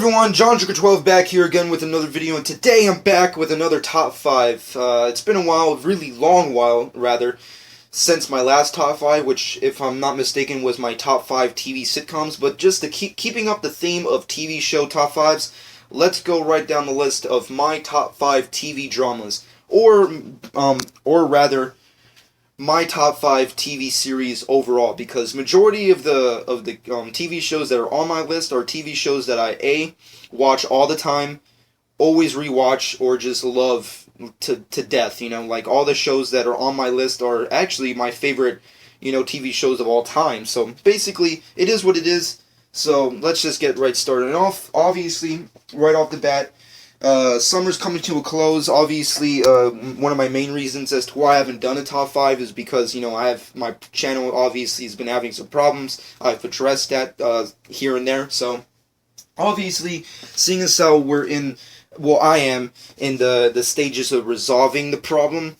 everyone, John Joker 12 back here again with another video, and today I'm back with another top 5. It's been a while, a really long while, rather, since my last top 5, which, if I'm not mistaken, was my top 5 TV sitcoms, but just to keeping up the theme of TV show top 5s, let's go right down the list of my top 5 TV dramas, or rather, my top 5 TV series overall, because majority of the TV shows that are on my list are TV shows that I watch all the time, always rewatch, or just love to death. You know, like all the shows that are on my list are actually my favorite, TV shows of all time. So basically, it is what it is. So let's just get right started off. Obviously, right off the bat, summer's coming to a close. Obviously, one of my main reasons as to why I haven't done a top 5 is because, I have my channel obviously has been having some problems. I've addressed that here and there. So, obviously, seeing as how I am in the stages of resolving the problem,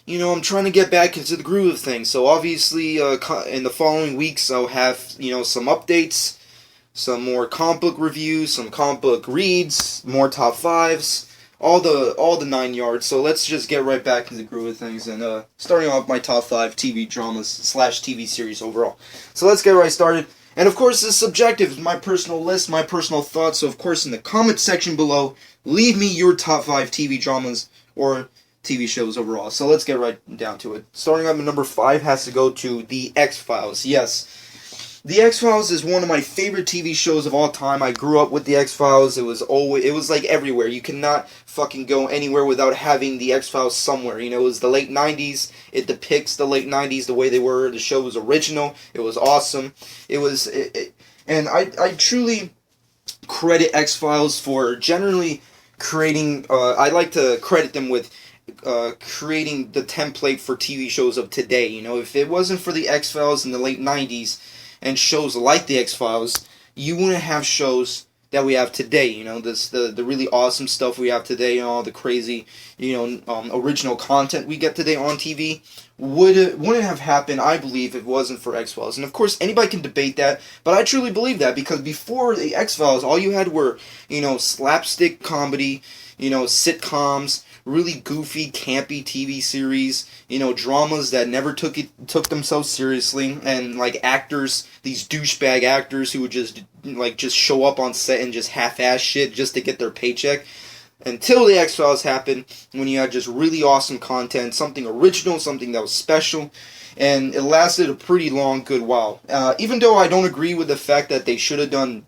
I'm trying to get back into the groove of things. So, obviously, in the following weeks, I'll have, some updates, some more comic book reviews, some comic book reads, more top 5s, all the 9 yards. So let's just get right back into the groove of things, and starting off my top 5 TV dramas / TV series overall. So let's get right started. And of course, this is subjective, my personal list, my personal thoughts. So of course, in the comment section below, leave me your top 5 TV dramas or TV shows overall. So let's get right down to it. Starting up at number 5 has to go to The X-Files. Yes. The X-Files is one of my favorite TV shows of all time. I grew up with The X-Files. It was like everywhere. You cannot fucking go anywhere without having The X-Files somewhere. It was the late 90s. It depicts the late 90s the way they were. The show was original. It was awesome. And I truly credit X-Files for generally creating, I like to credit them with creating the template for TV shows of today. If it wasn't for The X-Files in the late 90s, and shows like The X-Files, you wouldn't have shows that we have today. The really awesome stuff we have today, and all the crazy, original content we get today on TV wouldn't have happened, I believe, if it wasn't for X-Files. And of course, anybody can debate that, but I truly believe that, because before The X-Files, all you had were, slapstick comedy, sitcoms, really goofy, campy TV series, dramas that never took themselves seriously, and like actors, these douchebag actors who would just show up on set and just half-ass shit just to get their paycheck. Until The X-Files happened, when you had just really awesome content, something original, something that was special, and it lasted a pretty long, good while. Even though I don't agree with the fact that they should have done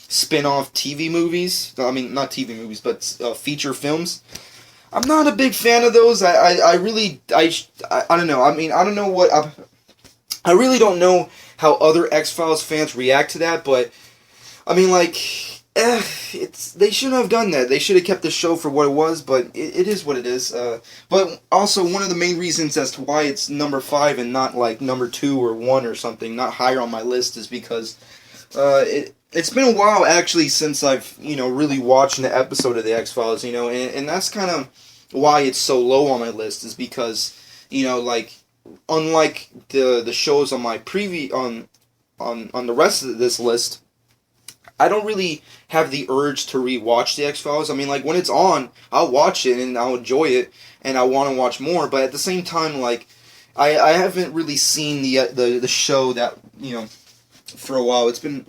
spin-off TV movies, I mean, not TV movies, but feature films, I'm not a big fan of those. I don't know. I mean, I don't know what... I really don't know how other X-Files fans react to that, but, I mean, they shouldn't have done that. They should have kept the show for what it was, but it is what it is. But also, one of the main reasons as to why it's number 5 and not, number 2 or 1 or something, not higher on my list, is because, it's been a while, actually, since I've, really watched an episode of The X-Files, and that's kind of why it's so low on my list, is because, unlike the shows on my on the rest of this list, I don't really have the urge to rewatch The X-Files. I mean, when it's on, I'll watch it, and I'll enjoy it, and I want to watch more, but at the same time, I haven't really seen the show that, for a while. It's been,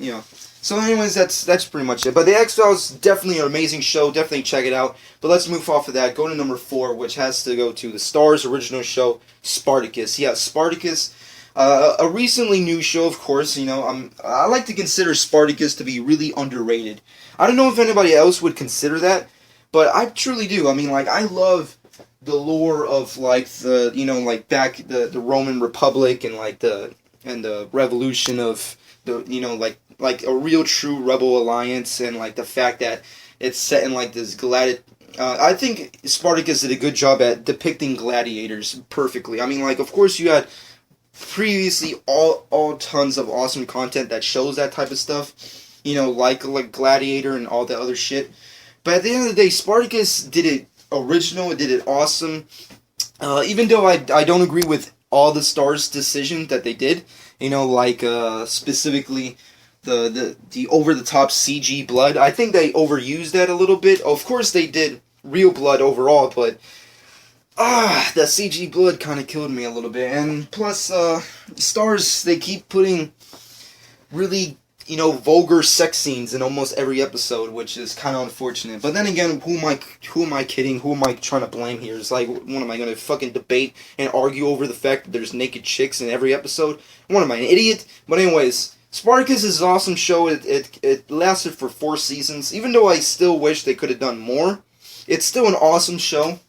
So anyways, that's pretty much it. But The X-Files, definitely an amazing show. Definitely check it out. But let's move off of that. Go to number 4, which has to go to the Starz original show, Spartacus. Yeah, Spartacus, a recently new show, of course. I like to consider Spartacus to be really underrated. I don't know if anybody else would consider that, but I truly do. I mean, I love the lore of back the Roman Republic, and the revolution of the like a real true rebel alliance, and the fact that it's set in this I think Spartacus did a good job at depicting gladiators perfectly. I mean, of course you had previously all tons of awesome content that shows that type of stuff, like Gladiator and all that other shit. But at the end of the day, Spartacus did it original, it did it awesome. Even though I don't agree with all the Starz decisions that they did, specifically the over the top CG blood. I think they overused that a little bit. Of course, they did real blood overall, but the CG blood kind of killed me a little bit. And plus, Stars, they keep putting really, vulgar sex scenes in almost every episode, which is kind of unfortunate. But then again, who am I kidding? Who am I trying to blame here? It's like, what am I going to fucking debate and argue over the fact that there's naked chicks in every episode? What am I, an idiot? But anyways, Spartacus is an awesome show. It lasted for 4 seasons. Even though I still wish they could have done more, it's still an awesome show.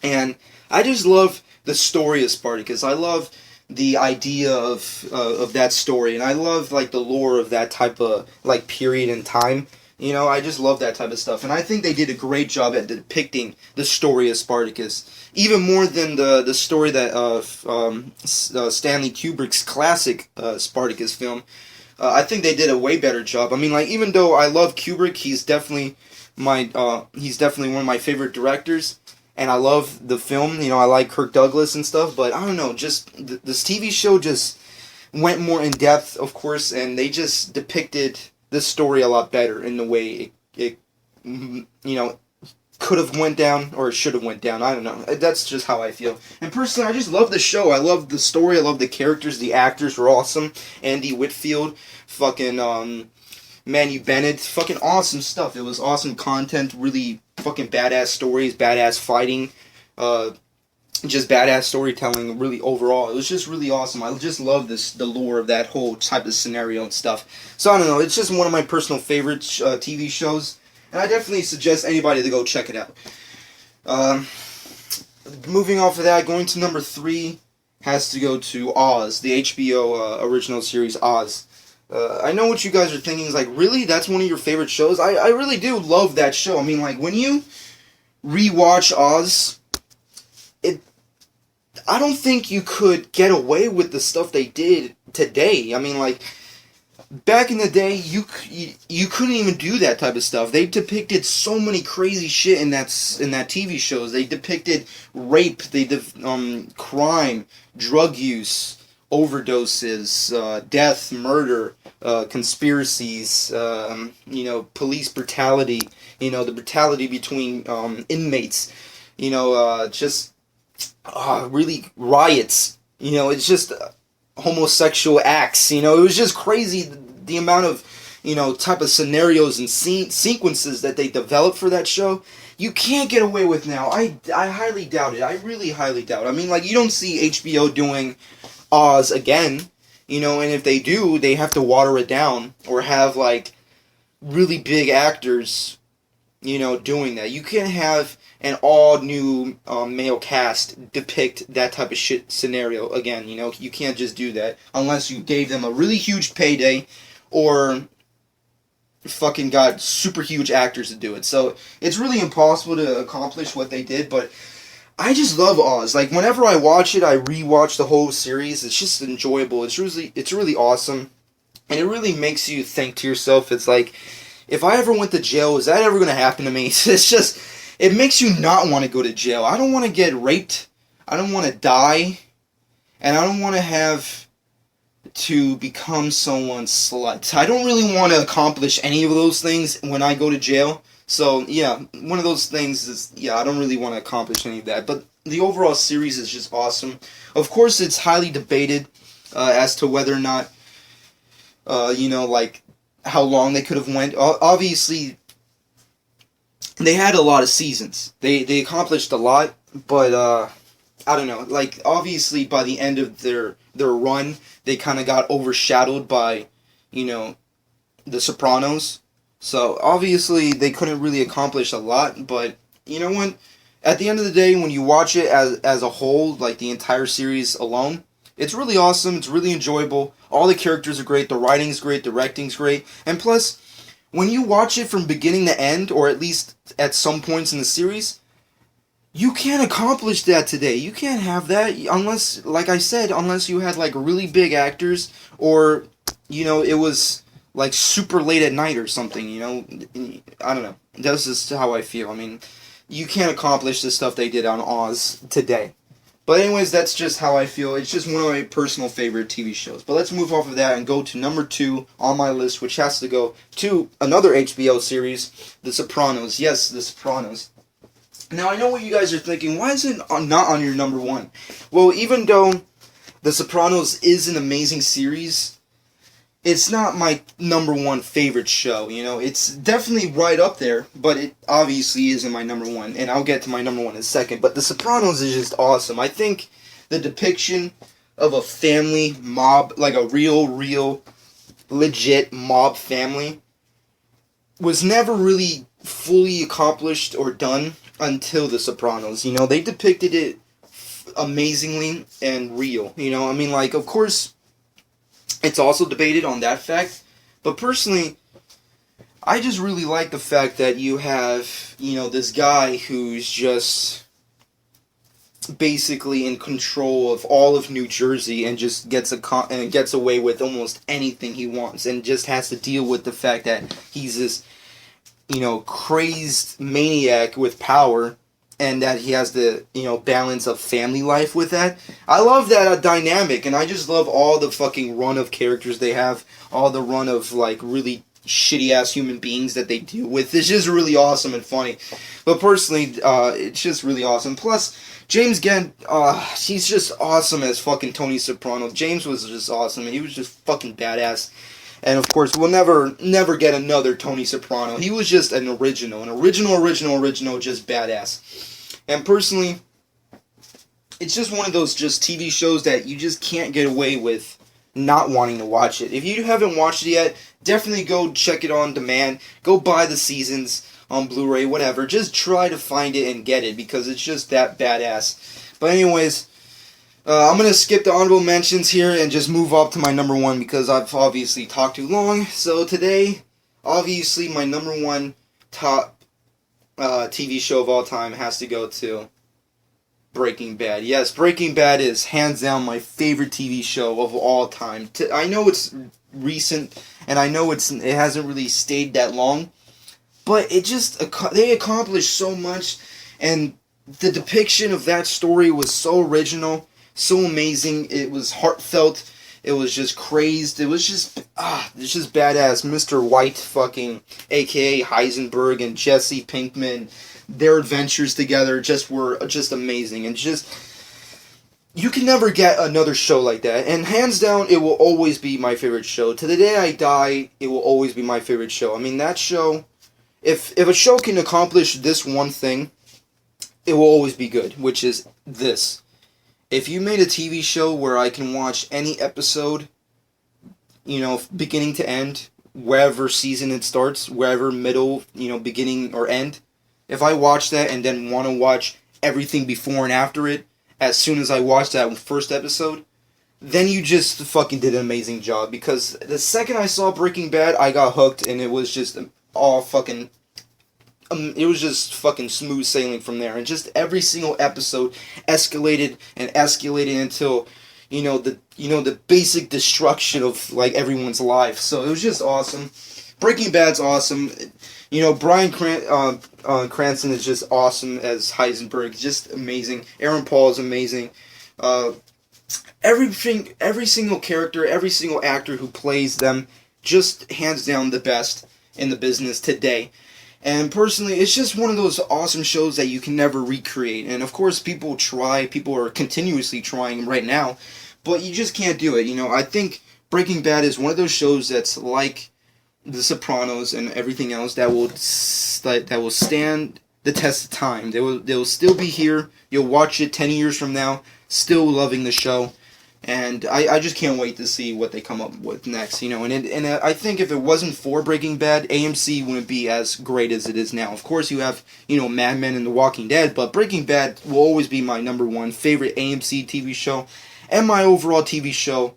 And I just love the story of Spartacus. I love the idea of that story, and I love like the lore of that type of like period in time. I just love that type of stuff, and I think they did a great job at depicting the story of Spartacus, even more than the story that Stanley Kubrick's classic Spartacus film. I think they did a way better job. I mean, like, even though I love Kubrick, he's definitely one of my favorite directors. And I love the film, I like Kirk Douglas and stuff, but I don't know, just this TV show just went more in depth, of course, and they just depicted the story a lot better in the way it could have went down or should have went down. I don't know. That's just how I feel. And personally, I just love the show. I love the story. I love the characters. The actors were awesome. Andy Whitfield, fucking Manu Bennett, fucking awesome stuff. It was awesome content, really fucking badass stories, badass fighting, just badass storytelling, really overall. It was just really awesome. I just love the lore of that whole type of scenario and stuff. So I don't know, it's just one of my personal favorite TV shows, and I definitely suggest anybody to go check it out. Moving off of that, going to number 3 has to go to Oz, the HBO original series Oz. I know what you guys are thinking is like, really? That's one of your favorite shows? I really do love that show. I mean, like, when you rewatch Oz, I don't think you could get away with the stuff they did today. I mean, like, back in the day, you couldn't even do that type of stuff. They depicted so many crazy shit in that TV shows. They depicted rape, crime, drug use, overdoses, death, murder, conspiracies, police brutality, the brutality between inmates, just really riots, it's just homosexual acts, it was just crazy the amount of, type of scenarios and sequences that they developed for that show. You can't get away with now. I highly doubt it. I really highly doubt it. I mean, like, you don't see HBO doing Oz again, and if they do, they have to water it down or have like really big actors, doing that. You can't have an all new male cast depict that type of shit scenario again. You can't just do that unless you gave them a really huge payday or fucking got super huge actors to do it. So it's really impossible to accomplish what they did, but I just love Oz. Like, whenever I watch it, I rewatch the whole series. It's just enjoyable. It's really awesome. And it really makes you think to yourself, it's like, if I ever went to jail, is that ever going to happen to me? It's just, it makes you not want to go to jail. I don't want to get raped. I don't want to die. And I don't want to have to become someone's slut. I don't really want to accomplish any of those things when I go to jail. So, yeah, one of those things is, I don't really want to accomplish any of that. But the overall series is just awesome. Of course, it's highly debated as to whether or not, like, how long they could have went. Obviously, they had a lot of seasons. They accomplished a lot, but, I don't know. Like, obviously, by the end of their run, they kind of got overshadowed by, The Sopranos. So, obviously, they couldn't really accomplish a lot, but, you know what? At the end of the day, when you watch it as a whole, like the entire series alone, it's really awesome, it's really enjoyable, all the characters are great, the writing's great, the directing's great, and plus, when you watch it from beginning to end, or at least at some points in the series, you can't accomplish that today. You can't have that unless, like I said, unless you had, like, really big actors, or, it was like super late at night or something, I don't know. That's just how I feel. I mean, you can't accomplish the stuff they did on Oz today. But anyways, that's just how I feel. It's just one of my personal favorite TV shows. But let's move off of that and go to number 2 on my list, which has to go to another HBO series, The Sopranos. Yes, The Sopranos. Now, I know what you guys are thinking. Why is it not on your number 1? Well, even though The Sopranos is an amazing series, it's not my number 1 favorite show, you know. It's definitely right up there, but it obviously isn't my number 1, and I'll get to my number 1 in a second. But The Sopranos is just awesome. I think the depiction of a family mob, like a real, legit mob family, was never really fully accomplished or done until The Sopranos. You know, they depicted it amazingly and real. You know, I mean, like, of course, it's also debated on that fact, but personally, I just really like the fact that you have, you know, this guy who's just basically in control of all of New Jersey and just gets away with almost anything he wants, and just has to deal with the fact that he's this, you know, crazed maniac with power, and that he has the, you know, balance of family life with that. I love that dynamic, and I just love all the fucking run of characters they have, all the run of, like, really shitty-ass human beings that they deal with. It's just really awesome and funny. But personally, it's just really awesome. Plus, James Gunn, he's just awesome as fucking Tony Soprano. James was just awesome, and he was just fucking badass. And of course, we'll never get another Tony Soprano. He was just an original, just badass. And personally, it's just one of those just TV shows that you just can't get away with not wanting to watch it. If you haven't watched it yet, definitely go check it on demand. Go buy the seasons on Blu-ray, whatever. Just try to find it and get it, because it's just that badass. But anyways, I'm going to skip the honorable mentions here and just move up to my number 1, because I've obviously talked too long. So today, obviously, my number 1 top TV show of all time has to go to Breaking Bad. Yes, Breaking Bad is hands down my favorite TV show of all time. I know it's recent, and I know it hasn't really stayed that long, but they accomplished so much, and the depiction of that story was so original, so amazing. It was heartfelt. It was just crazed. It was just, it's just badass. Mr. White, fucking, a.k.a. Heisenberg, and Jesse Pinkman, their adventures together were just amazing. And just, you can never get another show like that. And hands down, it will always be my favorite show. To the day I die, it will always be my favorite show. I mean, that show, if a show can accomplish this one thing, it will always be good, which is this. If you made a TV show where I can watch any episode, you know, beginning to end, wherever season it starts, wherever middle, you know, beginning or end, if I watch that and then want to watch everything before and after it, as soon as I watch that first episode, then you just fucking did an amazing job. Because the second I saw Breaking Bad, I got hooked, and it was just all fucking... it was just fucking smooth sailing from there, and just every single episode escalated until, you know, the basic destruction of, like, everyone's life. So it was just awesome. Breaking Bad's awesome. You know, Bryan Cranston is just awesome as Heisenberg, just amazing. Aaron Paul is amazing. Every single character, every single actor who plays them, just hands down the best in the business today. And personally, it's just one of those awesome shows that you can never recreate. And of course, people are continuously trying right now, but you just can't do it. You know, I think Breaking Bad is one of those shows that's like The Sopranos and everything else that will stand the test of time. They will still be here. You'll watch it 10 years from now, still loving the show. And I just can't wait to see what they come up with next, you know. And I think if it wasn't for Breaking Bad, AMC wouldn't be as great as it is now. Of course, you have, you know, Mad Men and The Walking Dead, but Breaking Bad will always be my number 1 favorite AMC TV show and my overall TV show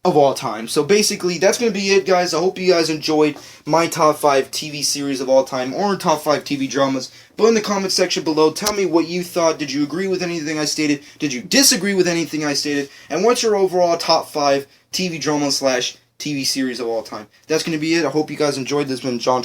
of all time. So basically, that's going to be it, guys. I hope you guys enjoyed my top 5 TV series of all time, or top 5 TV dramas. But in the comment section below, tell me what you thought. Did you agree with anything I stated? Did you disagree with anything I stated? And what's your overall top 5 TV drama / TV series of all time? That's going to be it. I hope you guys enjoyed this. This has been John.